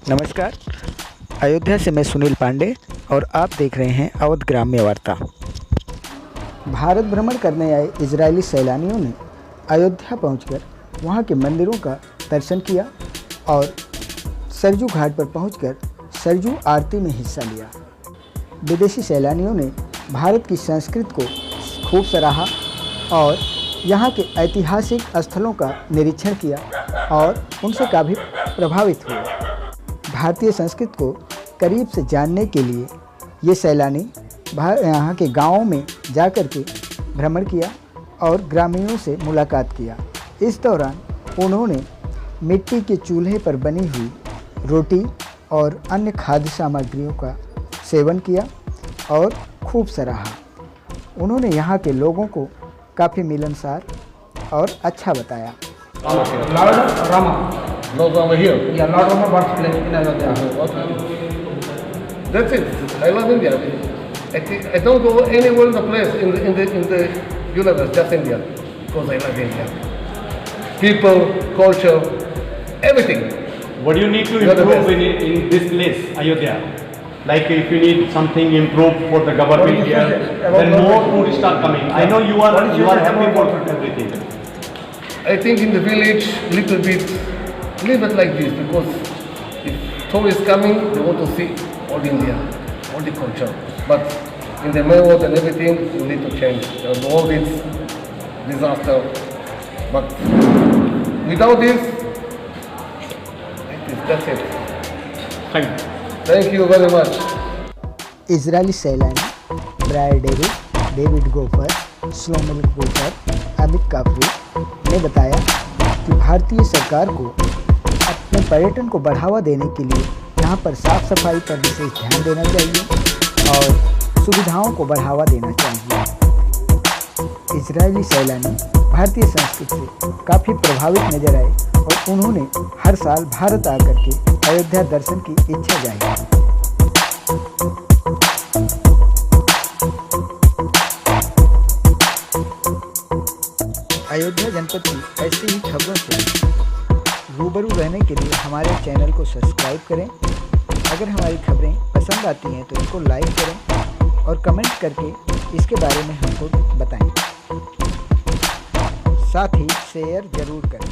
नमस्कार। अयोध्या से मैं सुनील पांडे और आप देख रहे हैं अवध ग्राम्य वार्ता। भारत भ्रमण करने आए इजरायली सैलानियों ने अयोध्या पहुंचकर वहां के मंदिरों का दर्शन किया और सरजू घाट पर पहुंचकर सरजू आरती में हिस्सा लिया। विदेशी सैलानियों ने भारत की संस्कृति को खूब सराहा और यहाँ के ऐतिहासिक स्थलों का निरीक्षण किया और उनसे काफ़ी प्रभावित हुए। भारतीय संस्कृति को करीब से जानने के लिए ये सैलानी यहाँ के गाँवों में जाकर के भ्रमण किया और ग्रामीणों से मुलाकात किया। इस दौरान उन्होंने मिट्टी के चूल्हे पर बनी हुई रोटी और अन्य खाद्य सामग्रियों का सेवन किया और खूब सराहा। उन्होंने यहाँ के लोगों को काफ़ी मिलनसार और अच्छा बताया। Lord Rama. Lord Rama here. Yeah, Lord Rama birthplace in Ayodhya. That's it. I love India. I don't go anywhere in the place in the universe, just India, because I love India. People, culture, everything. What do you need to improve in this place, Ayodhya? Like if you need something improved for the government here, then more tourists are coming. I know you are happy for everything. I think in the village, little bit, leave it like this, because if tourists coming, they want to see all India, all the culture. But in the main road and everything, you need to change. The road is disaster. But without this, that's it. Thank you. Thank you very much. Israeli सैलानी Briar David Gofer, Shlomo Gofer, Amit Kafri ने बताया कि भारतीय सरकार को अपने पर्यटन को बढ़ावा देने के लिए यहाँ पर साफ सफाई पर विशेष ध्यान देना चाहिए और सुविधाओं को बढ़ावा देना चाहिए। इजरायली सैलानी भारतीय संस्कृति से काफ़ी प्रभावित नजर आए और उन्होंने हर साल भारत आकर के अयोध्या दर्शन की इच्छा जाहिर की। अयोध्या जनपद की ऐसी ही खबरों से रूबरू रहने के लिए हमारे चैनल को सब्सक्राइब करें। अगर हमारी खबरें पसंद आती हैं तो इनको लाइक करें और कमेंट करके इसके बारे में हमको बताएं। साथ ही शेयर ज़रूर करें।